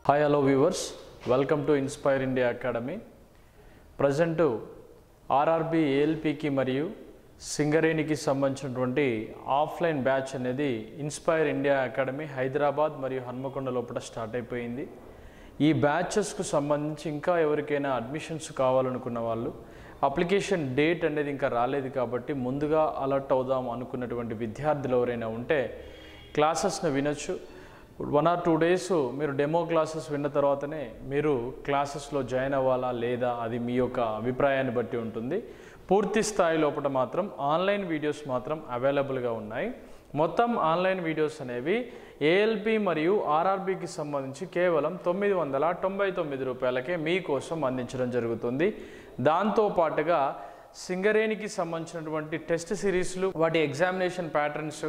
Hi, hello viewers. Welcome to Inspire India Academy. Present RRB ALP की మరియు సింగరేణికి సంబంధించినటువంటి ఆఫ్లైన్ బ్యాచ్ అనేది ఇన్స్పైర్ ఇండియా అకాడమీ హైదరాబాద్ మరియు హన్మకొండ లోపల స్టార్ట్ అయిపోయింది. ఈ బ్యాచెస్కు సంబంధించి ఇంకా ఎవరికైనా అడ్మిషన్స్ కావాలనుకున్న వాళ్ళు అప్లికేషన్ డేట్ అనేది ఇంకా రాలేదు కాబట్టి ముందుగా అలర్ట్ అవుదాం అనుకున్నటువంటి విద్యార్థులు ఎవరైనా ఉంటే క్లాసెస్ను వినొచ్చు. 1 or 2 days మీరు డెమో క్లాసెస్ విన్న తర్వాతనే మీరు క్లాసెస్లో జాయిన్ అవ్వాలా లేదా అది మీ యొక్క అభిప్రాయాన్ని బట్టి ఉంటుంది. పూర్తి స్థాయి లోపల మాత్రం ఆన్లైన్ వీడియోస్ మాత్రం అవైలబుల్గా ఉన్నాయి. మొత్తం ఆన్లైన్ వీడియోస్ అనేవి ఏఎల్పి మరియు ఆర్ఆర్బికి సంబంధించి కేవలం 999 రూపాయలకే మీకోసం అందించడం జరుగుతుంది. దాంతోపాటుగా సింగరేణికి సంబంధించినటువంటి టెస్ట్ సిరీస్లు, వాటి ఎగ్జామినేషన్ ప్యాటర్న్స్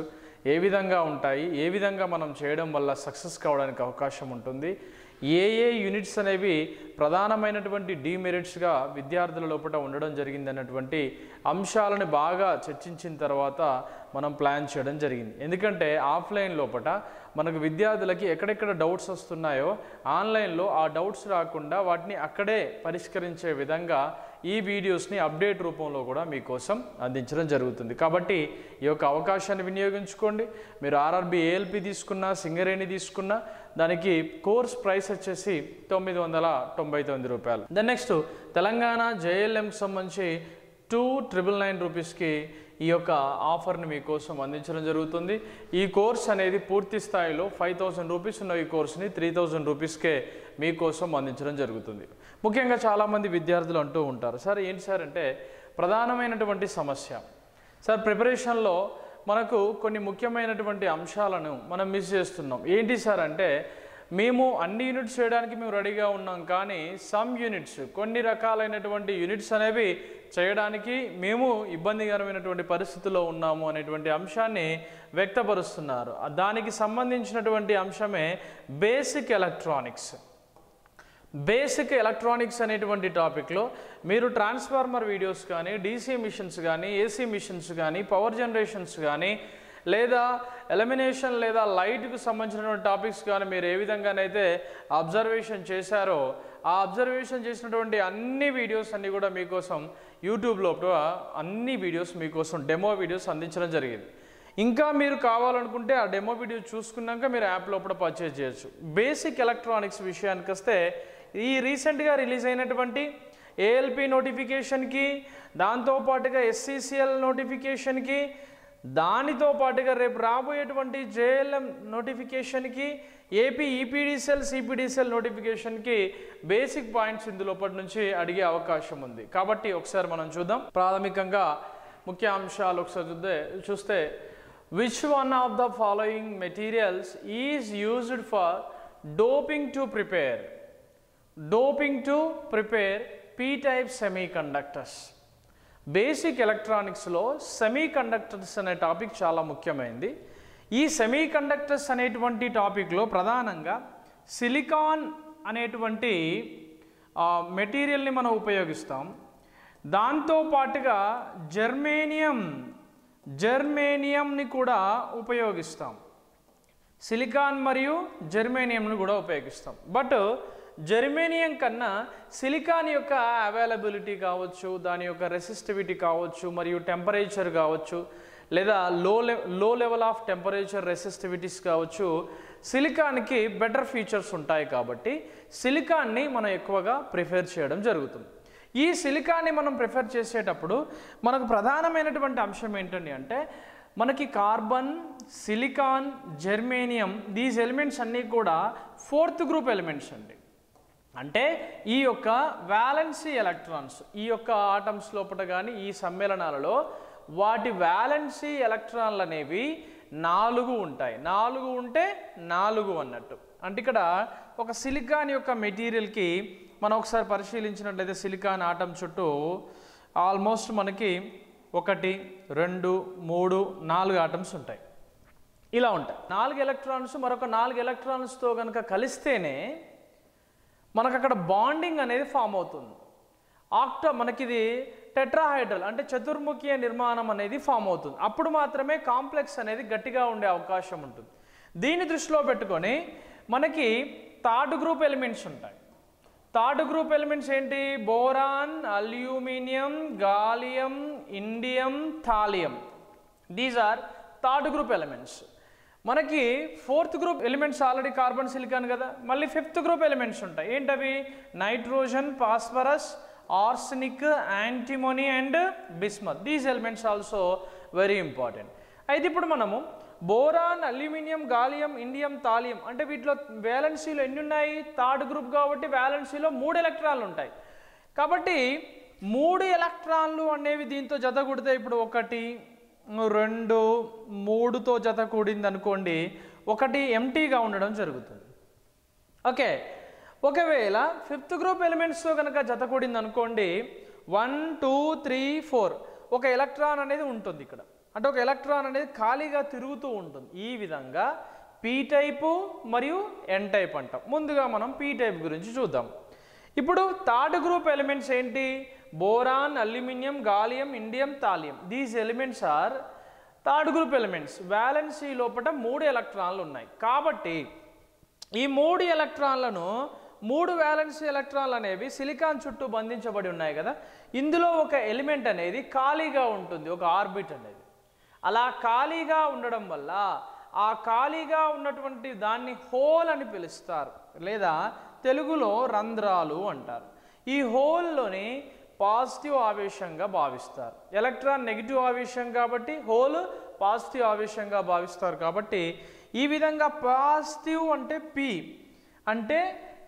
ఏ విధంగా ఉంటాయి, ఏ విధంగా మనం చేయడం వల్ల సక్సెస్ కావడానికి అవకాశం ఉంటుంది, ఏ యూనిట్స్ అనేవి ప్రధానమైనటువంటి డిమెరిట్స్గా విద్యార్థుల లోపల ఉండడం జరిగింది అన్నటువంటి అంశాలను బాగా చర్చించిన తర్వాత మనం ప్లాన్ చేయడం జరిగింది. ఎందుకంటే ఆఫ్లైన్ లోపల మనకు విద్యార్థులకి ఎక్కడెక్కడ డౌట్స్ వస్తున్నాయో ఆన్లైన్లో ఆ డౌట్స్ రాకుండా వాటిని అక్కడే పరిష్కరించే విధంగా ఈ వీడియోస్ని అప్డేట్ రూపంలో కూడా మీకోసం అందించడం జరుగుతుంది. కాబట్టి ఈ యొక్క అవకాశాన్ని వినియోగించుకోండి. మీరు ఆర్ఆర్బి ఏఎల్పి తీసుకున్నా, సింగరేణి తీసుకున్నా దానికి కోర్స్ ప్రైస్ వచ్చేసి 999 రూపాయలు. దెన్ నెక్స్ట్ తెలంగాణ జేఎల్ఎంకి సంబంధించి 2,999 రూపీస్కి ఈ యొక్క ఆఫర్ని మీకోసం అందించడం జరుగుతుంది. ఈ కోర్స్ అనేది పూర్తి స్థాయిలో 5,000 రూపీస్ ఉన్న ఈ కోర్స్ని 3,000 రూపీస్కే మీకోసం అందించడం జరుగుతుంది. ముఖ్యంగా చాలామంది విద్యార్థులు అంటూ ఉంటారు, సార్ ఏంటి సార్ అంటే ప్రధానమైనటువంటి సమస్య సార్ ప్రిపరేషన్లో మనకు కొన్ని ముఖ్యమైనటువంటి అంశాలను మనం మిస్ చేస్తున్నాం. ఏంటి సార్ అంటే మేము అన్ని యూనిట్స్ చేయడానికి మేము రెడీగా ఉన్నాం, కానీ సమ్ యూనిట్స్, కొన్ని రకాలైనటువంటి యూనిట్స్ అనేవి చేయడానికి మేము ఇబ్బందికరమైనటువంటి పరిస్థితుల్లో ఉన్నాము అనేటువంటి అంశాన్ని వ్యక్తపరుస్తున్నారు. దానికి సంబంధించినటువంటి అంశమే బేసిక్ ఎలక్ట్రానిక్స్. బేసిక్ ఎలక్ట్రానిక్స్ అనేటువంటి టాపిక్లో మీరు ట్రాన్స్ఫార్మర్ వీడియోస్ కానీ, డీసీ మిషన్స్ కానీ, ఏసీ మిషన్స్ కానీ, పవర్ జనరేషన్స్ కానీ, లేదా ఎలిమినేషన్ లేదా లైట్కు సంబంధించినటువంటి టాపిక్స్ కానీ మీరు ఏ విధంగానైతే అబ్జర్వేషన్ చేశారో ఆ అబ్జర్వేషన్ చేసినటువంటి అన్ని వీడియోస్ అన్నీ కూడా మీకోసం యూట్యూబ్లో అన్ని వీడియోస్ మీకోసం డెమో వీడియోస్ అందించడం జరిగింది. ఇంకా మీరు కావాలనుకుంటే ఆ డెమో వీడియో చూసుకున్నాక మీరు యాప్ లోపల పర్చేజ్ చేయొచ్చు. బేసిక్ ఎలక్ట్రానిక్స్ విషయానికి వస్తే ఈ రీసెంట్గా రిలీజ్ అయినటువంటి ఏఎల్పి నోటిఫికేషన్కి, దాంతోపాటుగా ఎస్సీసీఎల్ నోటిఫికేషన్కి, దానితో పాటుగా రేపు రాబోయేటువంటి జేఎల్ఎం నోటిఫికేషన్కి, ఏపీ ఈపీడీసీఎల్ సిపిడిసిఎల్ నోటిఫికేషన్కి బేసిక్ పాయింట్స్ ఇందులోపటి నుంచి అడిగే అవకాశం ఉంది. కాబట్టి ఒకసారి మనం చూద్దాం. ప్రాథమికంగా ముఖ్య అంశాలు ఒకసారి చూస్తే which one of the following materials is used for doping to prepare P type semiconductors. Basic ఎలక్ట్రానిక్స్లో సెమీ కండక్టర్స్ అనే టాపిక్ చాలా ముఖ్యమైనది. ఈ సెమీ కండక్టర్స్ అనేటువంటి టాపిక్లో ప్రధానంగా సిలికాన్ అనేటువంటి మెటీరియల్ని మనం ఉపయోగిస్తాం. దాంతోపాటుగా జర్మేనియంని కూడా ఉపయోగిస్తాం. సిలికాన్ మరియు జర్మేనియంని కూడా ఉపయోగిస్తాం. బట్ జర్మేనియం కన్నా సిలికాన్ యొక్క అవైలబిలిటీ కావచ్చు, దాని యొక్క రెసిస్టివిటీ కావచ్చు, మరియు టెంపరేచర్ కావచ్చు, లేదా లో లెవెల్ ఆఫ్ టెంపరేచర్ రెసిస్టివిటీస్ కావచ్చు, సిలికాన్కి బెటర్ ఫీచర్స్ ఉంటాయి. కాబట్టి సిలికాన్ని మనం ఎక్కువగా ప్రిఫర్ చేయడం జరుగుతుంది. ఈ సిలికాన్ని మనం ప్రిఫర్ చేసేటప్పుడు మనకు ప్రధానమైనటువంటి అంశం ఏంటండి అంటే మనకి carbon, silicon, germanium, these elements అన్నీ కూడా 4th గ్రూప్ ఎలిమెంట్స్ అండి. అంటే ఈ యొక్క వ్యాలెన్సీ ఎలక్ట్రాన్స్, ఈ యొక్క ఆటమ్స్ లోపల కానీ ఈ సమ్మేళనాలలో వాటి వ్యాలెన్సీ ఎలక్ట్రాన్లు అనేవి 4 ఉంటాయి. 4 ఉంటే 4 అన్నట్టు. అంటే ఇక్కడ ఒక సిలికాన్ యొక్క మెటీరియల్కి మనం ఒకసారి పరిశీలించినట్లయితే సిలికాన్ ఆటం చుట్టూ ఆల్మోస్ట్ మనకి 1, 2, 3, 4 ఆటమ్స్ ఉంటాయి. ఇలా ఉంటాయి. 4 ఎలక్ట్రాన్స్ మరొక 4 ఎలక్ట్రాన్స్తో కనుక కలిస్తేనే మనకు అక్కడ బాండింగ్ అనేది ఫామ్ అవుతుంది. మనకిది టెట్రాహైడ్రల్ అంటే చతుర్ముఖీయ నిర్మాణం అనేది ఫామ్ అవుతుంది. అప్పుడు మాత్రమే కాంప్లెక్స్ అనేది గట్టిగా ఉండే అవకాశం ఉంటుంది. దీన్ని దృష్టిలో పెట్టుకొని మనకి థర్డ్ గ్రూప్ ఎలిమెంట్స్ ఉంటాయి. థర్డ్ గ్రూప్ ఎలిమెంట్స్ ఏంటి? Boron, aluminium, gallium, indium, thallium. These are third group elements. మనకి fourth group elements already carbon, silicon కదా. మళ్ళీ ఫిఫ్త్ గ్రూప్ ఎలిమెంట్స్ ఉంటాయి. ఏంటవి? Nitrogen, phosphorus, arsenic, antimony and bismuth. These elements also very important. అయితే ఇప్పుడు మనము boron, aluminium, gallium, indium, thallium అంటే వీటిలో వ్యాలెన్సీలో ఎన్ని ఉన్నాయి? థర్డ్ గ్రూప్ కాబట్టి వ్యాలెన్సీలో 3 ఎలక్ట్రాన్లు ఉంటాయి. కాబట్టి 3 ఎలక్ట్రాన్లు అనేవి దీంతో జత కూడితే ఇప్పుడు 1, 2, 3తో జత కూడింది అనుకోండి, 1 ఎంటీగా ఉండడం జరుగుతుంది. ఓకే, ఒకవేళ ఫిఫ్త్ గ్రూప్ ఎలిమెంట్స్తో కనుక జత కూడింది అనుకోండి, 1, 2, 3, 4 ఒక ఎలక్ట్రాన్ అనేది ఉంటుంది ఇక్కడ. అంటే ఒక ఎలక్ట్రాన్ అనేది ఖాళీగా తిరుగుతూ ఉంటుంది. ఈ విధంగా పీ టైపు మరియు ఎన్ టైప్ అంటాం. ముందుగా మనం పీ టైప్ గురించి చూద్దాం. ఇప్పుడు థర్డ్ గ్రూప్ ఎలిమెంట్స్ ఏంటి? Boron, aluminium, gallium, indium, thallium. These elements are third group elements. Valency లోపల 3 ఎలక్ట్రాన్లు ఉన్నాయి. కాబట్టి ఈ 3 ఎలక్ట్రాన్లను 3 వ్యాలెన్సీ ఎలక్ట్రాన్లు అనేవి సిలికాన్ చుట్టూ బంధించబడి ఉన్నాయి కదా. ఇందులో ఒక ఎలిమెంట్ అనేది ఖాళీగా ఉంటుంది, ఒక ఆర్బిట్ అనేది. అలా ఖాళీగా ఉండడం వల్ల ఆ ఖాళీగా ఉన్నటువంటి దాన్ని హోల్ అని పిలుస్తారు, లేదా తెలుగులో రంధ్రాలు అంటారు. ఈ హోల్లోని పాజిటివ్ ఆవేశంగా భావిస్తారు. ఎలక్ట్రాన్ నెగిటివ్ ఆవేశం కాబట్టి హోల్ పాజిటివ్ ఆవేశంగా భావిస్తారు. కాబట్టి ఈ విధంగా పాజిటివ్ అంటే పి అంటే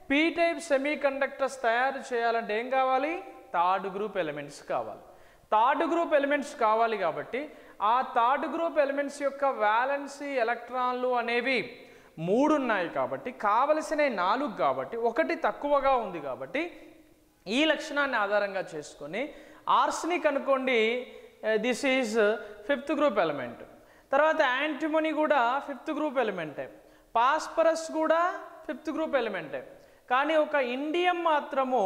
పీ టైప్ సెమీ కండక్టర్స్ తయారు చేయాలంటే ఏం కావాలి? థర్డ్ గ్రూప్ ఎలిమెంట్స్ కావాలి. థర్డ్ గ్రూప్ ఎలిమెంట్స్ కావాలి కాబట్టి ఆ థర్డ్ గ్రూప్ ఎలిమెంట్స్ యొక్క వ్యాలెన్సీ ఎలక్ట్రాన్లు అనేవి 3 ఉన్నాయి కాబట్టి కావలసిన 4 కాబట్టి 1 తక్కువగా ఉంది. కాబట్టి ఈ లక్షణాన్ని ఆధారంగా చేసుకొని ఆర్సెనిక్ అనుకోండి, this is fifth group element. తర్వాత యాంటిమోనీ కూడా ఫిఫ్త్ గ్రూప్ ఎలిమెంటే, ఫాస్ఫరస్ కూడా ఫిఫ్త్ గ్రూప్ ఎలిమెంటే. కానీ ఒక ఇండియం మాత్రము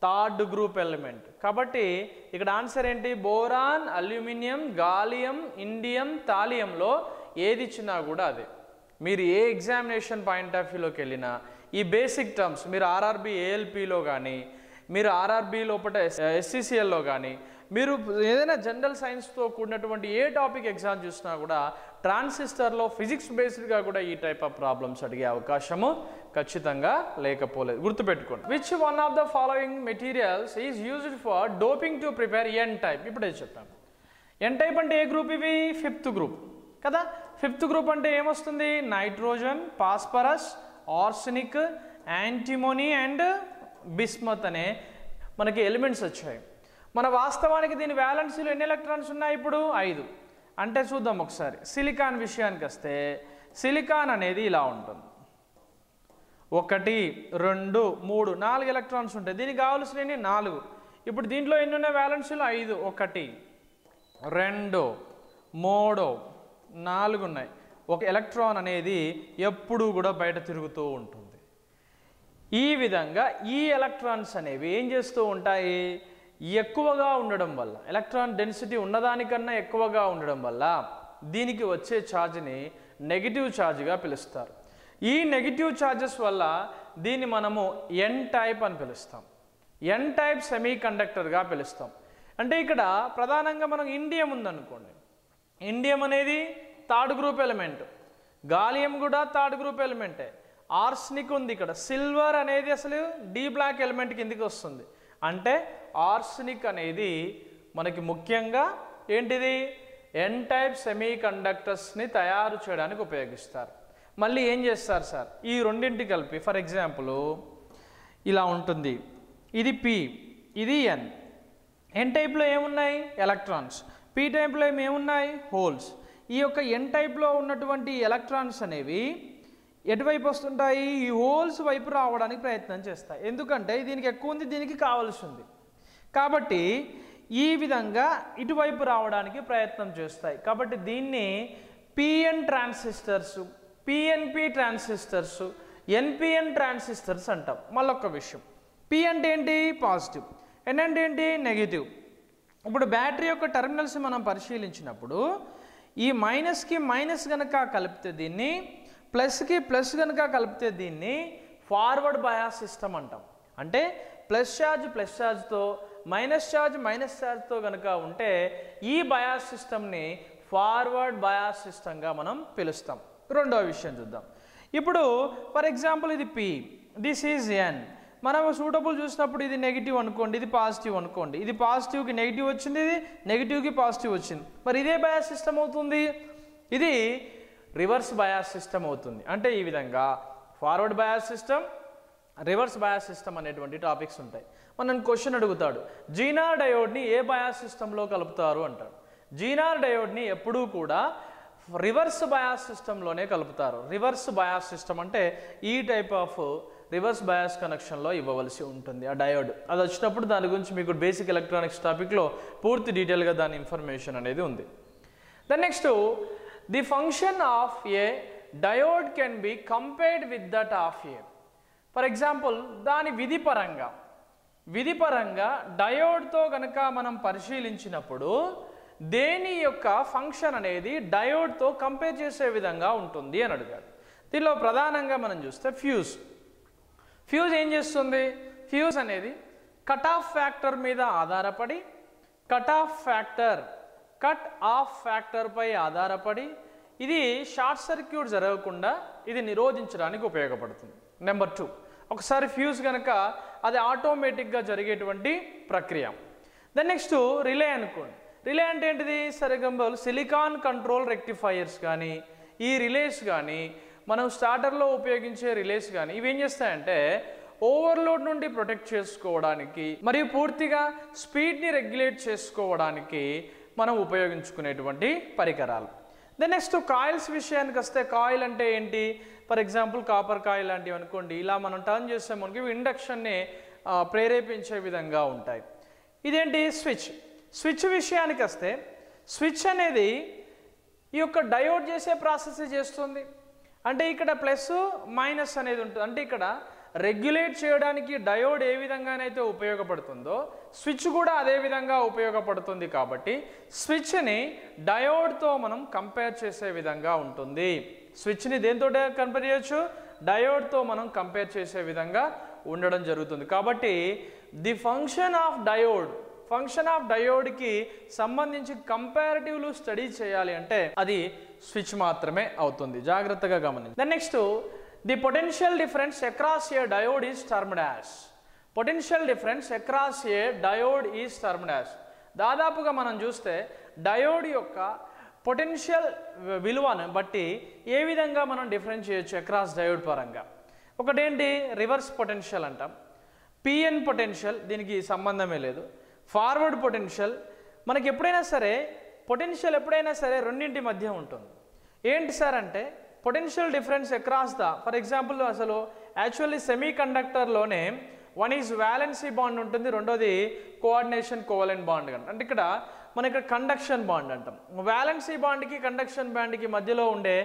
థర్డ్ గ్రూప్ ఎలిమెంట్. కాబట్టి ఇక్కడ ఆన్సర్ ఏంటి? బోరాన్, అల్యూమినియం, గాలియం, ఇండియం, థాలియంలో ఏది ఇచ్చినా కూడా అదే. మీరు ఏ ఎగ్జామినేషన్ పాయింట్ ఆఫ్ వ్యూలోకి వెళ్ళినా ఈ బేసిక్ టర్మ్స్ మీరు ఆర్ఆర్బి ఏఎల్పిలో కానీ, మీరు ఆర్ఆర్బి లోపల ఎస్సీసీఎల్లో కానీ, మీరు ఏదైనా జనరల్ సైన్స్తో కూడినటువంటి ఏ టాపిక్ ఎగ్జామ్ చూసినా కూడా ట్రాన్సిస్టర్లో ఫిజిక్స్ బేస్డ్గా కూడా ఈ టైప్ ఆఫ్ ప్రాబ్లమ్స్ అడిగే అవకాశము ఖచ్చితంగా లేకపోలేదు. గుర్తుపెట్టుకోండి. Which one of the following materials is used for doping to prepare n type? ఇప్పుడే చెప్పాను. ఎన్ టైప్ అంటే ఏ గ్రూప్? ఇవి ఫిఫ్త్ గ్రూప్ కదా. ఫిఫ్త్ గ్రూప్ అంటే ఏమొస్తుంది? Nitrogen, phosphorus, arsenic, antimony and bismuth అనే మనకి ఎలిమెంట్స్ వచ్చాయి. మన వాస్తవానికి దీని వ్యాలెన్సీలో ఎన్ని ఎలక్ట్రాన్స్ ఉన్నాయి? ఇప్పుడు 5. అంటే చూద్దాం ఒకసారి. సిలికాన్ విషయానికి వస్తే సిలికాన్ అనేది ఇలా ఉంటుంది. 1, 2, 3, 4 ఎలక్ట్రాన్స్ ఉంటాయి. దీనికి కావాల్సినవి 4. ఇప్పుడు దీంట్లో ఎన్ని ఉన్నాయి వ్యాలెన్సీలో? 5. 1, 2, 3, 4 ఉన్నాయి. ఒక ఎలక్ట్రాన్ అనేది ఎప్పుడూ కూడా బయట తిరుగుతూ ఉంటుంది. ఈ విధంగా ఈ ఎలక్ట్రాన్స్ అనేవి ఏం చేస్తూ ఉంటాయి? ఎక్కువగా ఉండడం వల్ల, ఎలక్ట్రాన్ డెన్సిటీ ఉన్నదానికన్నా ఎక్కువగా ఉండడం వల్ల దీనికి వచ్చే ఛార్జ్ని నెగిటివ్ ఛార్జ్గా పిలుస్తారు. ఈ నెగిటివ్ ఛార్జెస్ వల్ల దీన్ని మనము ఎన్ టైప్ అని పిలుస్తాం, ఎన్ టైప్ సెమీ కండక్టర్గా పిలుస్తాం. అంటే ఇక్కడ ప్రధానంగా మనం ఇండియం ఉందనుకోండి, ఇండియం అనేది థర్డ్ గ్రూప్ ఎలిమెంట్, గాలియం కూడా థర్డ్ గ్రూప్ ఎలిమెంటే, ఆర్సెనిక్ ఉంది ఇక్కడ, సిల్వర్ అనేది అసలు డి బ్లాక్ ఎలిమెంట్ కిందికి వస్తుంది. అంటే ఆర్సెనిక్ అనేది మనకి ముఖ్యంగా ఏంటిది? ఎన్ టైప్ సెమీ కండక్టర్స్ని తయారు చేయడానికి ఉపయోగిస్తారు. మళ్ళీ ఏం చేస్తారు సార్? ఈ రెండింటి కలిపి ఫర్ ఎగ్జాంపుల్ ఇలా ఉంటుంది. ఇది పి, ఇది ఎన్. ఎన్ టైప్లో ఏమున్నాయి? ఎలక్ట్రాన్స్. పి టైప్లో ఏమున్నాయి? హోల్స్. ఈ యొక్క ఎన్ టైప్లో ఉన్నటువంటి ఎలక్ట్రాన్స్ అనేవి ఎటువైపు వస్తుంటాయి? ఈ హోల్స్ వైపు రావడానికి ప్రయత్నం చేస్తాయి. ఎందుకంటే దీనికి ఎక్కువ ఉంది, దీనికి కావాల్సి ఉంది. కాబట్టి ఈ విధంగా ఇటువైపు రావడానికి ప్రయత్నం చేస్తాయి. కాబట్టి దీన్ని PN transistors, PNP transistors, NPN transistors అంటాం. మళ్ళొక్క విషయం, పి అంటే ఏంటి? పాజిటివ్, ఎన్ అంటే ఏంటి? నెగిటివ్. ఇప్పుడు బ్యాటరీ యొక్క టెర్మినల్స్ మనం పరిశీలించినప్పుడు ఈ మైనస్కి మైనస్ కనుక కలిపితే దీన్ని, ప్లస్కి ప్లస్ కనుక కలిపితే దీన్ని ఫార్వర్డ్ బయాస్ సిస్టమ్ అంటాం. అంటే ప్లస్ ఛార్జ్తో మైనస్ ఛార్జ్తో కనుక ఉంటే ఈ బయాస్ సిస్టమ్ని ఫార్వర్డ్ బయాస్ సిస్టమ్గా మనం పిలుస్తాం. రెండవ విషయం చూద్దాం. ఇప్పుడు ఫర్ ఎగ్జాంపుల్ ఇది P, దిస్ ఈజ్ N. మనం సూటబుల్ చూసినప్పుడు ఇది నెగిటివ్ అనుకోండి, ఇది పాజిటివ్ అనుకోండి. ఇది పాజిటివ్కి నెగిటివ్ వచ్చింది, ఇది నెగిటివ్కి పాజిటివ్ వచ్చింది. మరి ఇదే బయాస్ సిస్టమ్ అవుతుంది, ఇది రివర్స్ బయాస్ సిస్టమ్ అవుతుంది. అంటే ఈ విధంగా forward bias system, reverse bias system అనేటువంటి టాపిక్స్ ఉంటాయి. మనం క్వశ్చన్ అడుగుతాడు, జీనార్ డయోడ్ని ఏ బయాస్ సిస్టంలో కలుపుతారు అంటాడు. జీనార్ డయోడ్ని ఎప్పుడూ కూడా రివర్స్ బయాస్ సిస్టంలోనే కలుపుతారు. రివర్స్ బయాస్ సిస్టమ్ అంటే ఈ టైప్ ఆఫ్ రివర్స్ బయాస్ కనెక్షన్లో ఇవ్వవలసి ఉంటుంది ఆ డయోడ్. అది వచ్చినప్పుడు దాని గురించి మీకు బేసిక్ ఎలక్ట్రానిక్స్ టాపిక్లో పూర్తి డీటెయిల్గా దాని ఇన్ఫర్మేషన్ అనేది ఉంది. Then next, the function of a diode can be compared with that of a. For example దాని విధిపరంగా డయోడ్తో కనుక మనం పరిశీలించినప్పుడు దేని యొక్క ఫంక్షన్ అనేది డయోడ్తో కంపేర్ చేసే విధంగా ఉంటుంది అని అడిగాడు. దీనిలో ప్రధానంగా మనం చూస్తే ఫ్యూజ్ ఏం చేస్తుంది? ఫ్యూజ్ అనేది కట్ ఆఫ్ ఫ్యాక్టర్ మీద ఆధారపడి కట్ ఆఫ్ ఫ్యాక్టర్ పై ఆధారపడి ఇది షార్ట్ సర్క్యూట్ జరగకుండా ఇది నిరోధించడానికి ఉపయోగపడుతుంది. నెంబర్ 2, ఒకసారి ఫ్యూజ్ కనుక అది ఆటోమేటిక్గా జరిగేటువంటి ప్రక్రియ. దెన్ నెక్స్ట్ రిలే అనుకోండి. రిలే అంటే ఏంటిది? సరిగ్గా సిలికాన్ కంట్రోల్ రెక్టిఫైయర్స్ కానీ ఈ రిలేస్ కానీ మనం స్టార్టర్లో ఉపయోగించే రిలేస్ కానీ ఇవి ఏం చేస్తాయంటే ఓవర్లోడ్ నుండి ప్రొటెక్ట్ చేసుకోవడానికి మరియు పూర్తిగా స్పీడ్ని రెగ్యులేట్ చేసుకోవడానికి మనం ఉపయోగించుకునేటువంటి పరికరాలు. దెన్ నెక్స్ట్ కాయిల్స్ విషయానికి వస్తే, కాయిల్ అంటే ఏంటి? ఫర్ ఎగ్జాంపుల్ కాపర్ కాయిల్ లాంటివి అనుకోండి. ఇలా మనం టర్న్ చేసామనుకో ఇవి ఇండక్షన్ని ప్రేరేపించే విధంగా ఉంటాయి. ఇదేంటి? స్విచ్ విషయానికి వస్తే స్విచ్ అనేది ఈ యొక్క డయోడ్ చేసే ప్రాసెస్ చేస్తుంది. అంటే ఇక్కడ ప్లస్ మైనస్ అనేది ఉంటుంది. అంటే ఇక్కడ రెగ్యులేట్ చేయడానికి డయోడ్ ఏ విధంగానైతే ఉపయోగపడుతుందో స్విచ్ కూడా అదే విధంగా ఉపయోగపడుతుంది. కాబట్టి స్విచ్ని డయోడ్తో మనం కంపేర్ చేసే విధంగా ఉంటుంది. స్విచ్ని దేంతో కంపేర్ చేయొచ్చు? డయోడ్తో మనం కంపేర్ చేసే విధంగా ఉండడం జరుగుతుంది. కాబట్టి ది ఫంక్షన్ ఆఫ్ డయోడ్కి సంబంధించి కంపారిటివ్లు స్టడీ చేయాలి అంటే అది స్విచ్ మాత్రమే అవుతుంది. జాగ్రత్తగా గమనించండి. Then next, the potential difference across a diode is termed as. దాదాపుగా మనం చూస్తే డయోడ్ యొక్క పొటెన్షియల్ విలువను బట్టి ఏ విధంగా మనం డిఫరెన్స్ చేయొచ్చు అక్రాస్ డయోడ్ పరంగా. ఒకటేంటి? రివర్స్ పొటెన్షియల్ అంటాం. పిఎన్ పొటెన్షియల్, దీనికి సంబంధమే లేదు. ఫార్వర్డ్ పొటెన్షియల్, మనకి ఎప్పుడైనా సరే రెండింటి మధ్య ఉంటుంది. ఏంటి సార్ అంటే potential difference across for example అసలు యాక్చువల్లీ సెమీ కండక్టర్లోనే వన్ ఈజ్ వ్యాలెన్సీ బాండ్ ఉంటుంది, రెండోది కోవలెంట్ బాండ్. అంటే ఇక్కడ మన ఇక్కడ కండక్షన్ బాండ్ అంటాం. వ్యాలెన్సీ బాండ్కి కండక్షన్ బాండ్కి మధ్యలో ఉండే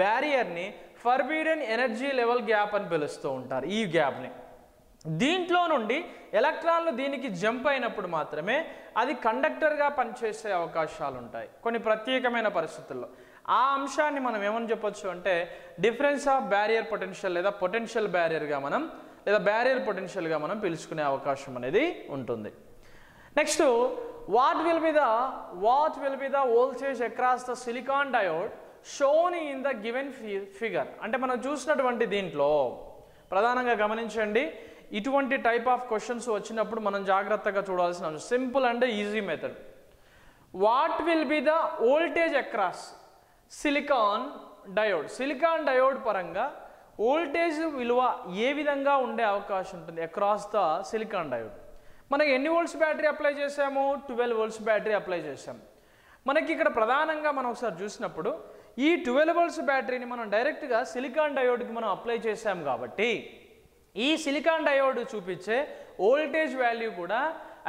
బ్యారియర్ని ఫర్బిడెన్ ఎనర్జీ లెవెల్ గ్యాప్ అని పిలుస్తూ ఉంటారు. ఈ గ్యాప్ని దీంట్లో నుండి ఎలక్ట్రాన్లు దీనికి జంప్ అయినప్పుడు మాత్రమే అది కండక్టర్గా పనిచేసే అవకాశాలు ఉంటాయి కొన్ని ప్రత్యేకమైన పరిస్థితుల్లో. ఆ అంశాన్ని మనం ఏమని చెప్పొచ్చు అంటే డిఫరెన్స్ ఆఫ్ బ్యారియర్ పొటెన్షియల్ లేదా పొటెన్షియల్ బ్యారియర్గా బ్యారియర్ పొటెన్షియల్గా మనం పిలుచుకునే అవకాశం అనేది ఉంటుంది. Next, what will be the voltage across the silicon diode shown in the given figure. అంటే మనం చూసినటువంటి దీంట్లో ప్రధానంగా గమనించండి, ఇటువంటి టైప్ ఆఫ్ క్వశ్చన్స్ వచ్చినప్పుడు మనం జాగ్రత్తగా చూడాల్సిన simple and easy method. What will be the voltage across silicon diode పరంగా వోల్టేజ్ విలువ ఏ విధంగా ఉండే అవకాశం ఉంటుంది అక్రాస్ ద సిలికాన్ డయోడ్. మనకి ఎన్ని వోల్ట్స్ బ్యాటరీ అప్లై చేసాము? 12 వోల్ట్స్ బ్యాటరీ అప్లై చేసాము. మనకి ఇక్కడ ప్రధానంగా మనం ఒకసారి చూసినప్పుడు ఈ 12 వోల్ట్స్ బ్యాటరీని మనం డైరెక్ట్గా సిలికాన్ డయోడ్కి మనం అప్లై చేసాము కాబట్టి ఈ సిలికాన్ డయోడ్ చూపించే వోల్టేజ్ వాల్యూ కూడా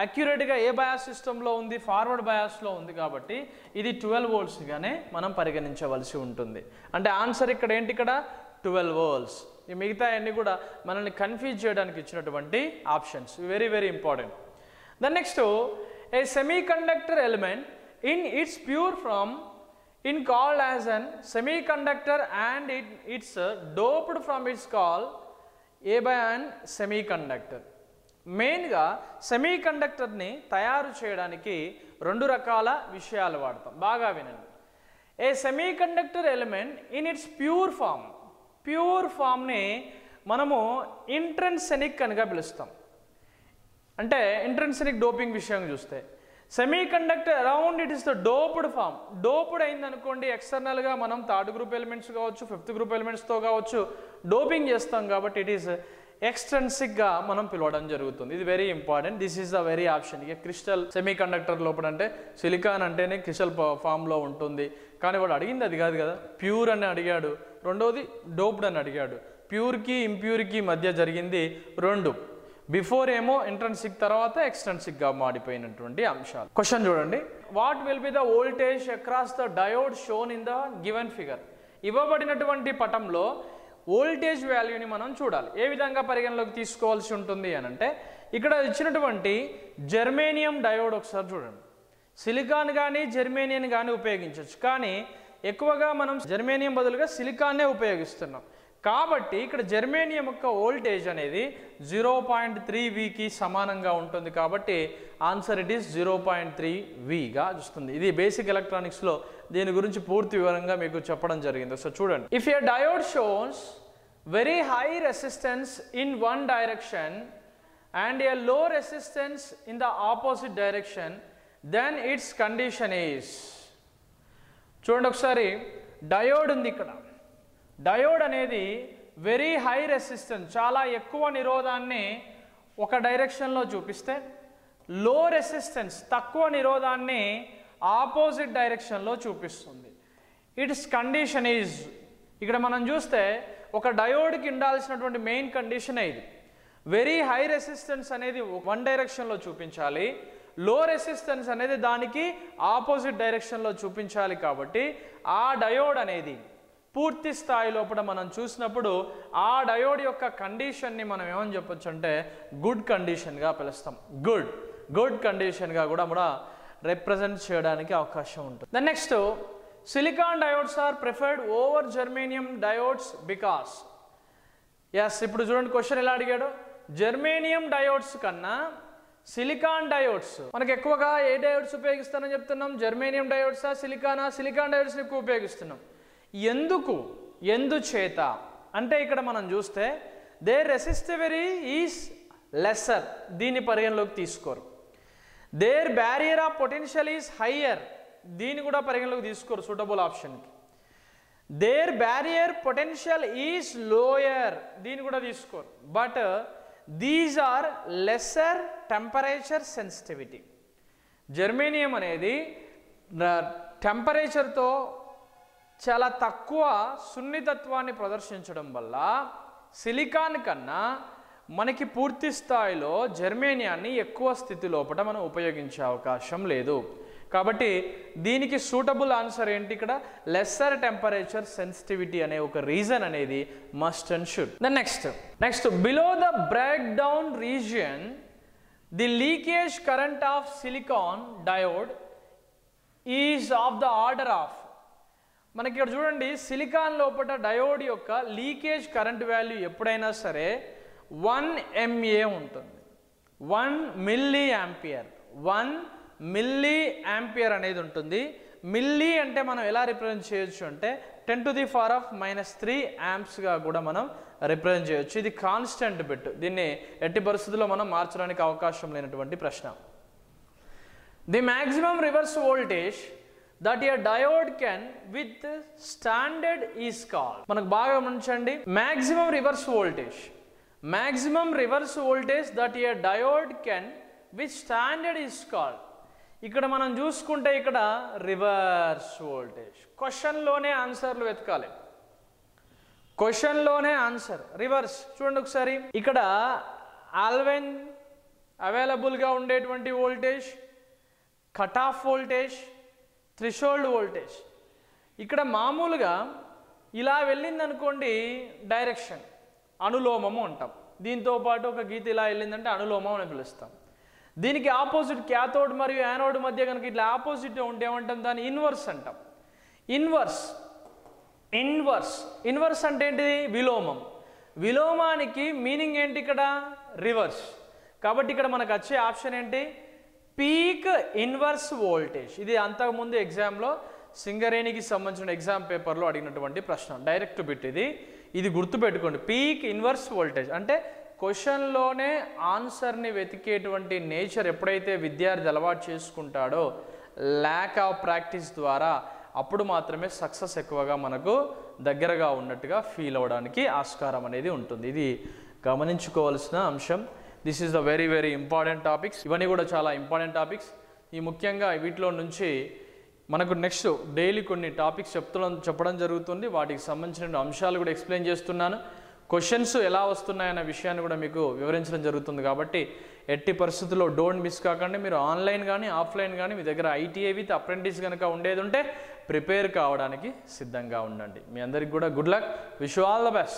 అక్యురేట్గా ఏ బయాస్ సిస్టంలో ఉంది? ఫార్వర్డ్ బయాస్లో ఉంది. కాబట్టి ఇది 12 వోల్ట్స్గానే మనం పరిగణించవలసి ఉంటుంది. అంటే ఆన్సర్ ఇక్కడ ఏంటి? ఇక్కడ 12 వోల్ట్స్. ఈ మిగతా అన్ని కూడా మనల్ని కన్ఫ్యూజ్ చేయడానికి ఇచ్చినటువంటి options, very very important. Then next, a semi conductor element in its pure from in called as an semiconductor and it's doped from its call a by and semiconductor. మెయిన్గా సెమీ కండక్టర్ని తయారు చేయడానికి 2 రకాల విషయాలు వాడతాం, బాగా వినండి. A semi conductor element in its pure ఫామ్ని మనము ఇంట్రెన్సెనిక్ అనిగా పిలుస్తాం. అంటే ఇంట్రెన్సెనిక్ డోపింగ్ విషయం చూస్తే semi conductor around it is the doped form. Doped అయిందనుకోండి, ఎక్స్టర్నల్గా మనం థర్డ్ గ్రూప్ ఎలిమెంట్స్ కావచ్చు, ఫిఫ్త్ గ్రూప్ ఎలిమెంట్స్తో కావచ్చు డోపింగ్ చేస్తాం కాబట్టి ఇట్ ఈస్ ఎక్స్ట్రెన్సిక్గా మనం పిలవడం జరుగుతుంది. ఇది very important. This is the very option. ఇక క్రిస్టల్ సెమీ కండక్టర్ లోపల అంటే సిలికాన్ అంటేనే క్రిస్టల్ ఫామ్లో ఉంటుంది, కానీ వాడు అడిగింది అది కాదు కదా. ప్యూర్ అని అడిగాడు, రెండోది డోప్డ్ అని అడిగాడు. ప్యూర్కి ఇంప్యూర్కి మధ్య జరిగింది 2. బిఫోర్ ఏమో ఇంట్రెన్సిక్, తర్వాత ఎక్స్ట్రెన్సిక్గా మాడిపోయినటువంటి అంశాలు. క్వశ్చన్ చూడండి, what will be the voltage across the diode shown in the given figure. ఇవ్వబడినటువంటి పటంలో వోల్టేజ్ వాల్యూని మనం చూడాలి. ఏ విధంగా పరిగణలోకి తీసుకోవాల్సి ఉంటుంది అని అంటే, ఇక్కడ ఇచ్చినటువంటి జర్మేనియం డయోడ్ ఒకసారి చూడండి. సిలికాన్ కానీ జర్మేనియం కానీ ఉపయోగించవచ్చు, కానీ ఎక్కువగా మనం జర్మేనియం బదులుగా సిలికాన్నే ఉపయోగిస్తున్నాం. కాబట్టి ఇక్కడ జర్మేనియం యొక్క వోల్టేజ్ అనేది 0.3Vకి సమానంగా ఉంటుంది. కాబట్టి ఆన్సర్ ఇట్ ఈస్ 0.3Vగా వస్తుంది. ఇది బేసిక్ ఎలక్ట్రానిక్స్లో దీని గురించి పూర్తి వివరంగా మీకు చెప్పడం జరిగింది. సో చూడండి, if a diode shows very high resistance in one direction and a low resistance in the opposite direction, then its condition is. చూడండి ఒకసారి, డయోడ్ ఉంది ఇక్కడ. డయోడ్ అనేది వెరీ హై రెసిస్టెన్స్, చాలా ఎక్కువ నిరోధాన్ని ఒక డైరెక్షన్లో చూపిస్తే, లో రెసిస్టెన్స్ తక్కువ నిరోధాన్ని ఆపోజిట్ డైరెక్షన్లో చూపిస్తుంది. ఇట్స్ కండిషన్ ఈజ్, ఇక్కడ మనం చూస్తే ఒక డయోడ్కి ఉండాల్సినటువంటి మెయిన్ కండిషన్ ఇది. వెరీ హై రెసిస్టెన్స్ అనేది వన్ డైరెక్షన్లో చూపించాలి, లో రెసిస్టెన్స్ అనేది దానికి ఆపోజిట్ డైరెక్షన్లో చూపించాలి. కాబట్టి ఆ డయోడ్ అనేది పూర్తి స్థాయి లోపల మనం చూసినప్పుడు ఆ డయోడ్ యొక్క కండిషన్ని మనం ఏమని చెప్పొచ్చు అంటే గుడ్ కండిషన్గా పిలుస్తాం. గుడ్ కండిషన్గా కూడా రిప్రజెంట్ చేయడానికి అవకాశం ఉంటుంది. The next, silicon diodes are preferred over germanium diodes because. Yes, ఇప్పుడు చూడండి క్వశ్చన్ ఎలా అడిగాడు. జర్మేనియం డయోడ్స్ కన్నా సిలికాన్ డయోడ్స్, మనకు ఎక్కువగా ఏ డయోడ్స్ ఉపయోగిస్తానని చెప్తున్నాం? జర్మేనియం డయోడ్సా సిలికానా? సిలికాన్ డయోడ్స్ని ఎక్కువ ఉపయోగిస్తున్నాం. ఎందుచేత అంటే ఇక్కడ మనం చూస్తే దేర్ రెసిస్టివిటీ ఈస్ లెస్సర్, దీన్ని పరిగణలోకి తీసుకోరు. There barrier of potential is higher, దీన్ని కూడా పరిగణలోకి తీసుకోరు సూటబుల్ ఆప్షన్కి. There barrier potential is lower, దీన్ని కూడా తీసుకోరు. But these are lesser temperature sensitivity. Germanium అనేది టెంపరేచర్తో చాలా తక్కువ సున్నితత్వాన్ని ప్రదర్శించడం వల్ల సిలికాన్ కన్నా మనకి పూర్తి స్థాయిలో జర్మేనియాన్ని ఎక్కువ స్థితి లోపల మనం ఉపయోగించే అవకాశం లేదు. కాబట్టి దీనికి సూటబుల్ ఆన్సర్ ఏంటి? ఇక్కడ లెస్సర్ టెంపరేచర్ సెన్సిటివిటీ అనే ఒక రీజన్ అనేది must and should. The next below the break down region the leakage current of silicon diode is of the order of. మనకి ఇక్కడ చూడండి, సిలికాన్ లోపల డయోడ్ యొక్క లీకేజ్ కరెంట్ వాల్యూ ఎప్పుడైనా సరే 1 MA ఉంటుంది. 1 మిల్లీ యాంపియర్, 1 మిల్లీ యాంపియర్ అనేది ఉంటుంది. మిల్లీ అంటే మనం ఎలా రిప్రజెంట్ చేయొచ్చు అంటే 10⁻³ యాంప్స్గా కూడా మనం రిప్రజెంట్ చేయొచ్చు. ఇది కాన్స్టెంట్ బిట్, దీన్ని ఎట్టి పరిస్థితుల్లో మనం మార్చడానికి అవకాశం లేనటువంటి ప్రశ్న. The maximum reverse voltage that a diode can withstand is called. మనకు బాగా గమనించండి, maximum reverse voltage that a diode can withstand is called. ఇక్కడ మనం చూసుకుంటే ఇక్కడ రివర్స్ వోల్టేజ్. క్వశ్చన్లోనే ఆన్సర్లు వెతకాలి, క్వశ్చన్లోనే ఆన్సర్ రివర్స్. చూడండి ఒకసారి, ఇక్కడ ఆల్వెన్ అవైలబుల్గా ఉండేటువంటి voltage, cut off voltage, threshold voltage. ఇక్కడ మామూలుగా ఇలా వెళ్ళిందనుకోండి డైరెక్షన్ అనులోమము అంటాం. దీంతో పాటు ఒక గీత ఇలా వెళ్ళిందంటే అనులోమం అని పిలుస్తాం. దీనికి ఆపోజిట్ క్యాథోడ్ మరియు యానోడ్ మధ్య కనుక ఇట్లా ఆపోజిట్ ఉంటే ఏమంటాం? దాన్ని ఇన్వర్స్ అంటాం. ఇన్వర్స్ అంటే ఏంటిది? విలోమం. విలోమానికి మీనింగ్ ఏంటి ఇక్కడ? రివర్స్. కాబట్టి ఇక్కడ మనకు వచ్చే ఆప్షన్ ఏంటి? Peak inverse voltage. ఇది అంతకుముందు ఎగ్జామ్లో సింగరేణికి సంబంధించిన ఎగ్జామ్ పేపర్లో అడిగినటువంటి ప్రశ్న, డైరెక్ట్ బిట్ ఇది గుర్తుపెట్టుకోండి. పీక్ ఇన్వర్స్ వోల్టేజ్ అంటే క్వశ్చన్లోనే ఆన్సర్ని వెతికేటువంటి నేచర్ ఎప్పుడైతే విద్యార్థి అలవాటు చేసుకుంటాడో ల్యాక్ ఆఫ్ ప్రాక్టీస్ ద్వారా, అప్పుడు మాత్రమే సక్సెస్ ఎక్కువగా మనకు దగ్గరగా ఉన్నట్టుగా ఫీల్ అవ్వడానికి ఆస్కారం అనేది ఉంటుంది. ఇది గమనించుకోవాల్సిన అంశం. This is the very very important topics. ఇవన్నీ కూడా చాలా ఇంపార్టెంట్ టాపిక్స్. ఈ ముఖ్యంగా వీటిలో నుంచి మనకు నెక్స్ట్ డైలీ కొన్ని టాపిక్స్ చెప్పడం జరుగుతుంది. వాటికి సంబంధించిన అంశాలు కూడా ఎక్స్ప్లెయిన్ చేస్తున్నాను. క్వశ్చన్స్ ఎలా వస్తున్నాయన్న విషయాన్ని కూడా మీకు వివరించడం జరుగుతుంది. కాబట్టి ఎట్టి పరిస్థితుల్లో డోంట్ మిస్ కాకండి. మీరు ఆన్లైన్ కానీ ఆఫ్లైన్ కానీ మీ దగ్గర ITI విత్ అప్రెంటిస్ కనుక ఉండేది ఉంటే ప్రిపేర్ కావడానికి సిద్ధంగా ఉండండి. మీ అందరికి కూడా good luck. Wish you all the best.